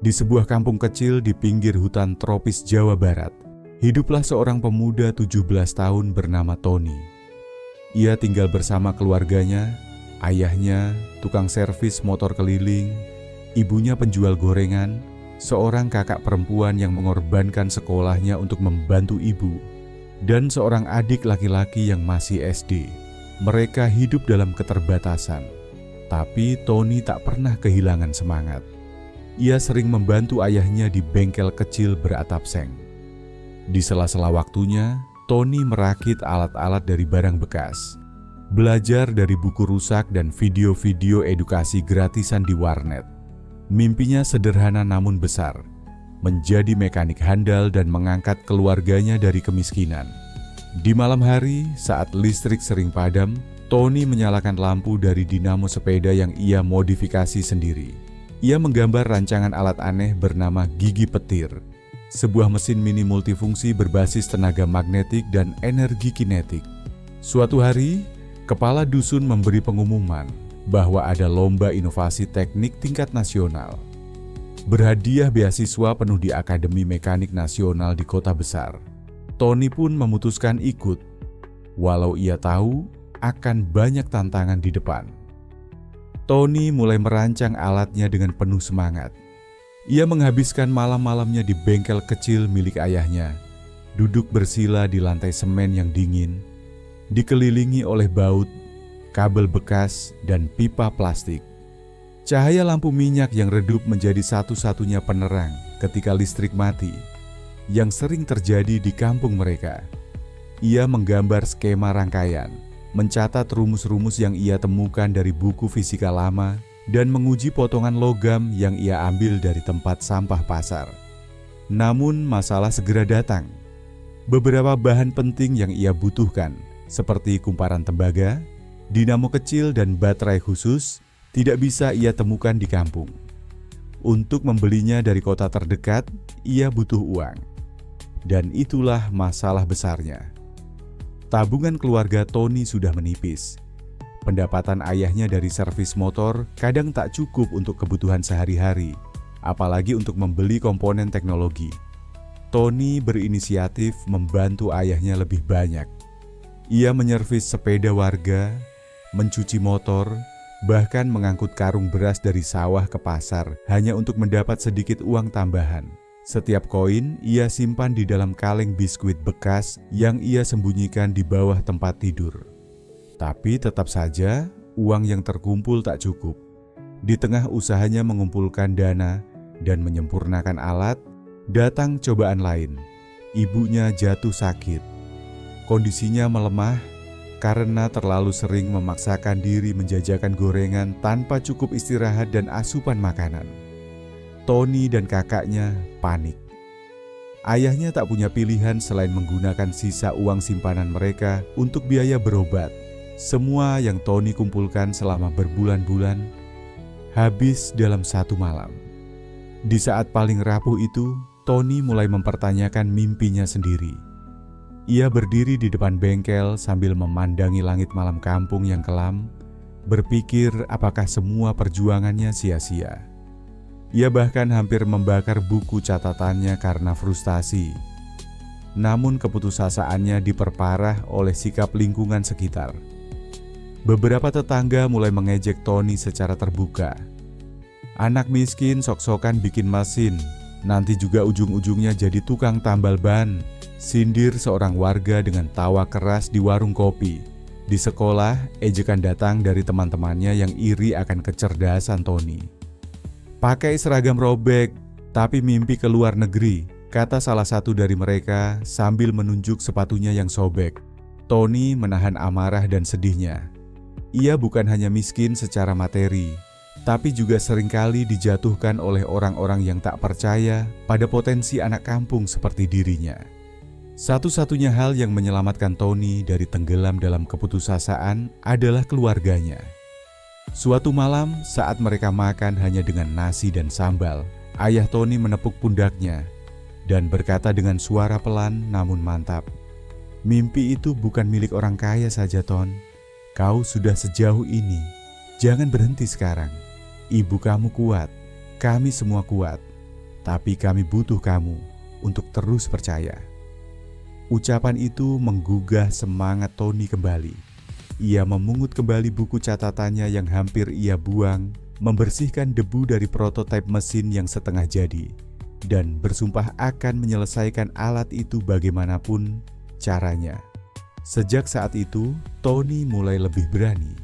Di sebuah kampung kecil di pinggir hutan tropis Jawa Barat, hiduplah seorang pemuda 17 tahun bernama Tony. Ia tinggal bersama keluarganya, ayahnya tukang servis motor keliling, ibunya penjual gorengan, seorang kakak perempuan yang mengorbankan sekolahnya untuk membantu ibu, dan seorang adik laki-laki yang masih SD. Mereka hidup dalam keterbatasan, tapi Tony tak pernah kehilangan semangat. Ia sering membantu ayahnya di bengkel kecil beratap seng. Di sela-sela waktunya, Tony merakit alat-alat dari barang bekas, belajar dari buku rusak dan video-video edukasi gratisan di warnet. Mimpinya sederhana namun besar, menjadi mekanik handal dan mengangkat keluarganya dari kemiskinan. Di malam hari, saat listrik sering padam, Tony menyalakan lampu dari dinamo sepeda yang ia modifikasi sendiri. Ia menggambar rancangan alat aneh bernama gigi petir, sebuah mesin mini multifungsi berbasis tenaga magnetik dan energi kinetik. Suatu hari, kepala dusun memberi pengumuman bahwa ada lomba inovasi teknik tingkat nasional. Berhadiah beasiswa penuh di Akademi Mekanik Nasional di kota besar. Tony pun memutuskan ikut, walau ia tahu akan banyak tantangan di depan. Tony mulai merancang alatnya dengan penuh semangat. Ia menghabiskan malam-malamnya di bengkel kecil milik ayahnya, duduk bersila di lantai semen yang dingin, dikelilingi oleh baut, kabel bekas, dan pipa plastik. Cahaya lampu minyak yang redup menjadi satu-satunya penerang ketika listrik mati, yang sering terjadi di kampung mereka. Ia menggambar skema rangkaian, mencatat rumus-rumus yang ia temukan dari buku fisika lama, dan menguji potongan logam yang ia ambil dari tempat sampah pasar. Namun masalah segera datang. Beberapa bahan penting yang ia butuhkan, seperti kumparan tembaga, dinamo kecil dan baterai khusus, tidak bisa ia temukan di kampung. Untuk membelinya dari kota terdekat, ia butuh uang. Dan itulah masalah besarnya. Tabungan keluarga Tony sudah menipis. Pendapatan ayahnya dari servis motor kadang tak cukup untuk kebutuhan sehari-hari, apalagi untuk membeli komponen teknologi. Tony berinisiatif membantu ayahnya lebih banyak. Ia menyervis sepeda warga, mencuci motor, bahkan mengangkut karung beras dari sawah ke pasar hanya untuk mendapat sedikit uang tambahan. Setiap koin ia simpan di dalam kaleng biskuit bekas yang ia sembunyikan di bawah tempat tidur. Tapi tetap saja uang yang terkumpul tak cukup. Di tengah usahanya mengumpulkan dana dan menyempurnakan alat, datang cobaan lain. Ibunya jatuh sakit. Kondisinya melemah karena terlalu sering memaksakan diri menjajakan gorengan tanpa cukup istirahat dan asupan makanan. Tony dan kakaknya panik. Ayahnya tak punya pilihan selain menggunakan sisa uang simpanan mereka untuk biaya berobat. Semua yang Tony kumpulkan selama berbulan-bulan habis dalam satu malam. Di saat paling rapuh itu, Tony mulai mempertanyakan mimpinya sendiri. Ia berdiri di depan bengkel sambil memandangi langit malam kampung yang kelam, berpikir apakah semua perjuangannya sia-sia. Ia bahkan hampir membakar buku catatannya karena frustasi. Namun keputusasaannya diperparah oleh sikap lingkungan sekitar. Beberapa tetangga mulai mengejek Tony secara terbuka. Anak miskin sok-sokan bikin mesin, nanti juga ujung-ujungnya jadi tukang tambal ban, sindir seorang warga dengan tawa keras di warung kopi. Di sekolah, ejekan datang dari teman-temannya yang iri akan kecerdasan Tony. Pakai seragam robek, tapi mimpi ke luar negeri, kata salah satu dari mereka sambil menunjuk sepatunya yang sobek. Tony menahan amarah dan sedihnya. Ia bukan hanya miskin secara materi, tapi juga seringkali dijatuhkan oleh orang-orang yang tak percaya pada potensi anak kampung seperti dirinya. Satu-satunya hal yang menyelamatkan Tony dari tenggelam dalam keputusasaan adalah keluarganya. Suatu malam saat mereka makan hanya dengan nasi dan sambal, ayah Tony menepuk pundaknya dan berkata dengan suara pelan namun mantap, "Mimpi itu bukan milik orang kaya saja, Ton. Kau sudah sejauh ini, jangan berhenti sekarang. Ibu kamu kuat, kami semua kuat. tapi kami butuh kamu untuk terus percaya." Ucapan itu menggugah semangat Tony kembali. Ia memungut kembali buku catatannya yang hampir ia buang, membersihkan debu dari prototipe mesin yang setengah jadi, dan bersumpah akan menyelesaikan alat itu bagaimanapun caranya. Sejak saat itu, Tony mulai lebih berani.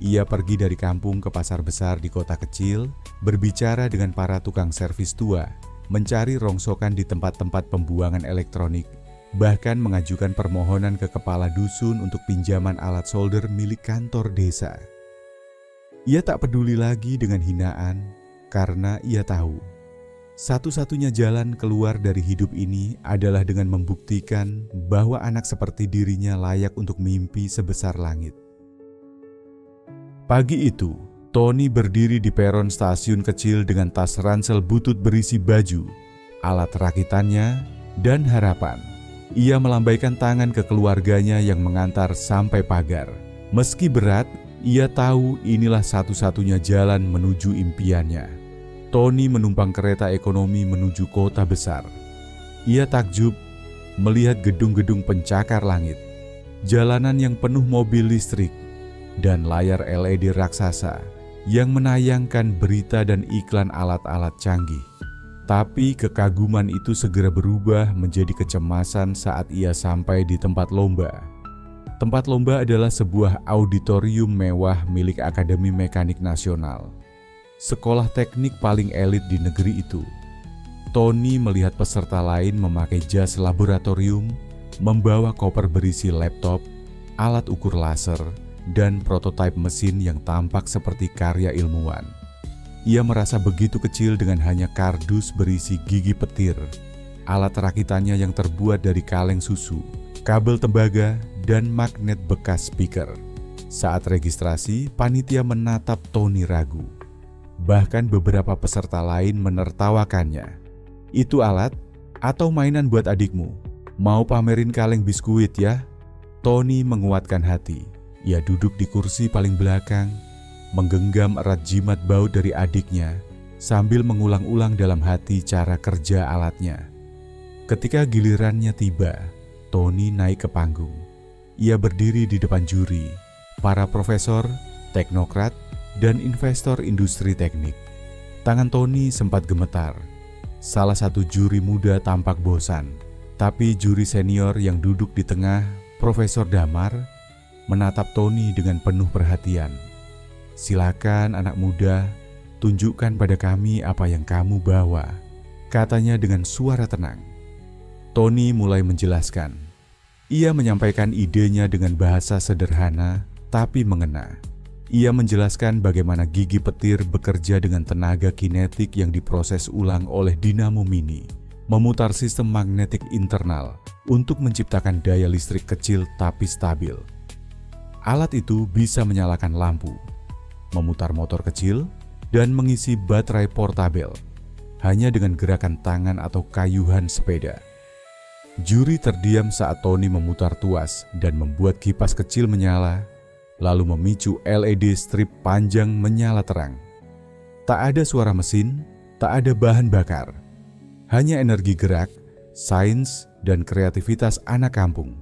Ia pergi dari kampung ke pasar besar di kota kecil, berbicara dengan para tukang servis tua, mencari rongsokan di tempat-tempat pembuangan elektronik, bahkan mengajukan permohonan ke kepala dusun untuk pinjaman alat solder milik kantor desa. Ia tak peduli lagi dengan hinaan karena ia tahu satu-satunya jalan keluar dari hidup ini adalah dengan membuktikan bahwa anak seperti dirinya layak untuk mimpi sebesar langit. Pagi itu, Tony berdiri di peron stasiun kecil dengan tas ransel butut berisi baju, alat rakitannya, dan harapan. Ia melambaikan tangan ke keluarganya yang mengantar sampai pagar. Meski berat, ia tahu inilah satu-satunya jalan menuju impiannya. Tony menumpang kereta ekonomi menuju kota besar. Ia takjub melihat gedung-gedung pencakar langit, jalanan yang penuh mobil listrik, dan layar LED raksasa yang menayangkan berita dan iklan alat-alat canggih. Tapi kekaguman itu segera berubah menjadi kecemasan saat ia sampai di tempat lomba. Tempat lomba adalah sebuah auditorium mewah milik Akademi Mekanik Nasional, sekolah teknik paling elit di negeri itu. Tony melihat peserta lain memakai jas laboratorium, membawa koper berisi laptop, alat ukur laser, dan prototipe mesin yang tampak seperti karya ilmuwan. Ia merasa begitu kecil dengan hanya kardus berisi gigi petir, alat rakitannya yang terbuat dari kaleng susu, kabel tembaga, dan magnet bekas speaker. Saat registrasi, panitia menatap Tony ragu. Bahkan beberapa peserta lain menertawakannya. "Itu alat atau mainan buat adikmu? Mau pamerin kaleng biskuit ya?" Tony menguatkan hati. Ia duduk di kursi paling belakang, menggenggam erat jimat baut dari adiknya sambil mengulang-ulang dalam hati cara kerja alatnya. Ketika gilirannya tiba, Tony naik ke panggung. Ia berdiri di depan juri, para profesor, teknokrat, dan investor industri teknik. Tangan Tony sempat gemetar. Salah satu juri muda tampak bosan, tapi juri senior yang duduk di tengah, Profesor Damar, menatap Tony dengan penuh perhatian. "Silakan anak muda, tunjukkan pada kami apa yang kamu bawa," katanya dengan suara tenang. Tony mulai menjelaskan. Ia menyampaikan idenya dengan bahasa sederhana tapi mengena. Ia menjelaskan bagaimana gigi petir bekerja dengan tenaga kinetik yang diproses ulang oleh dinamo mini, memutar sistem magnetik internal untuk menciptakan daya listrik kecil tapi stabil. Alat itu bisa menyalakan lampu, memutar motor kecil, dan mengisi baterai portabel hanya dengan gerakan tangan atau kayuhan sepeda. Juri terdiam saat Tony memutar tuas dan membuat kipas kecil menyala, lalu memicu LED strip panjang menyala terang. Tak ada suara mesin, tak ada bahan bakar, hanya energi gerak, sains, dan kreativitas anak kampung.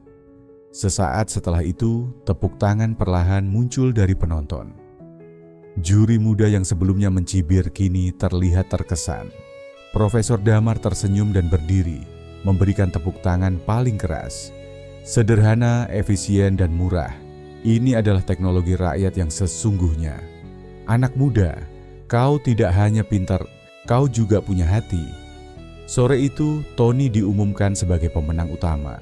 Sesaat setelah itu, tepuk tangan perlahan muncul dari penonton. Juri muda yang sebelumnya mencibir kini terlihat terkesan. Profesor Damar tersenyum dan berdiri, memberikan tepuk tangan paling keras. Sederhana, efisien, dan murah. Ini adalah teknologi rakyat yang sesungguhnya. Anak muda, kau tidak hanya pintar, kau juga punya hati. Sore itu, Tony diumumkan sebagai pemenang utama.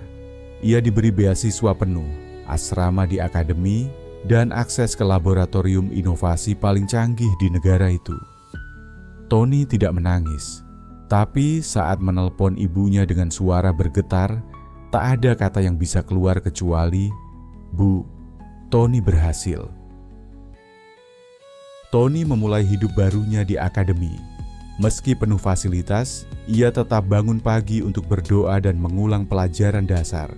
Ia diberi beasiswa penuh, asrama di akademi, dan akses ke laboratorium inovasi paling canggih di negara itu. Tony tidak menangis, tapi saat menelpon ibunya dengan suara bergetar, tak ada kata yang bisa keluar kecuali, "Bu, Tony berhasil." Tony memulai hidup barunya di akademi. Meski penuh fasilitas, ia tetap bangun pagi untuk berdoa dan mengulang pelajaran dasar.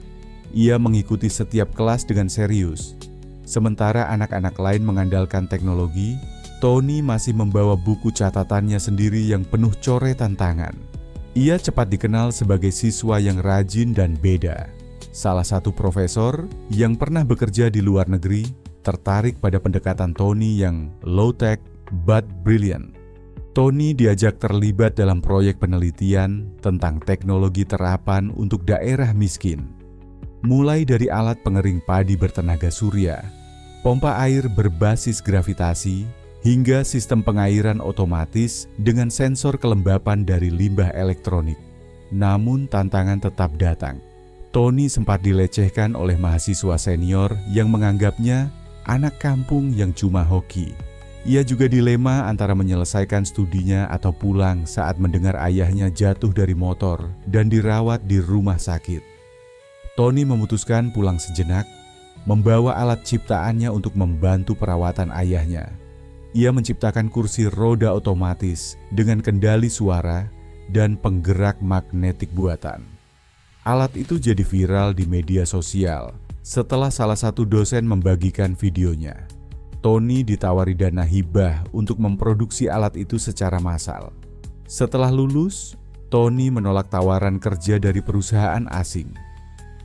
Ia mengikuti setiap kelas dengan serius. Sementara anak-anak lain mengandalkan teknologi, Tony masih membawa buku catatannya sendiri yang penuh coretan tangan. Ia cepat dikenal sebagai siswa yang rajin dan beda. Salah satu profesor yang pernah bekerja di luar negeri tertarik pada pendekatan Tony yang low-tech but brilliant. Tony diajak terlibat dalam proyek penelitian tentang teknologi terapan untuk daerah miskin. Mulai dari alat pengering padi bertenaga surya, pompa air berbasis gravitasi, hingga sistem pengairan otomatis dengan sensor kelembapan dari limbah elektronik. Namun tantangan tetap datang. Tony sempat dilecehkan oleh mahasiswa senior yang menganggapnya anak kampung yang cuma hoki. Ia juga dilema antara menyelesaikan studinya atau pulang saat mendengar ayahnya jatuh dari motor dan dirawat di rumah sakit. Tony memutuskan pulang sejenak, membawa alat ciptaannya untuk membantu perawatan ayahnya. Ia menciptakan kursi roda otomatis dengan kendali suara dan penggerak magnetik buatan. Alat itu jadi viral di media sosial setelah salah satu dosen membagikan videonya. Tony ditawari dana hibah untuk memproduksi alat itu secara massal. Setelah lulus, Tony menolak tawaran kerja dari perusahaan asing.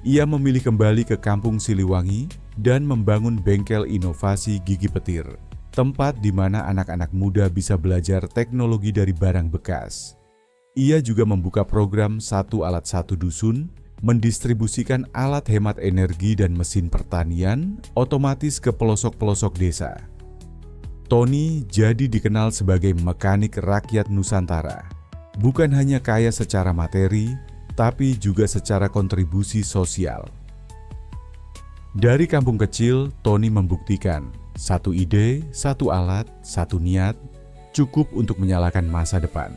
Ia memilih kembali ke kampung Siliwangi dan membangun bengkel inovasi gigi petir, tempat di mana anak-anak muda bisa belajar teknologi dari barang bekas. Ia juga membuka program Satu Alat Satu Dusun, mendistribusikan alat hemat energi dan mesin pertanian otomatis ke pelosok-pelosok desa. Tony jadi dikenal sebagai mekanik rakyat Nusantara. Bukan hanya kaya secara materi, tapi juga secara kontribusi sosial. Dari kampung kecil, Tony membuktikan satu ide, satu alat, satu niat cukup untuk menyalakan masa depan.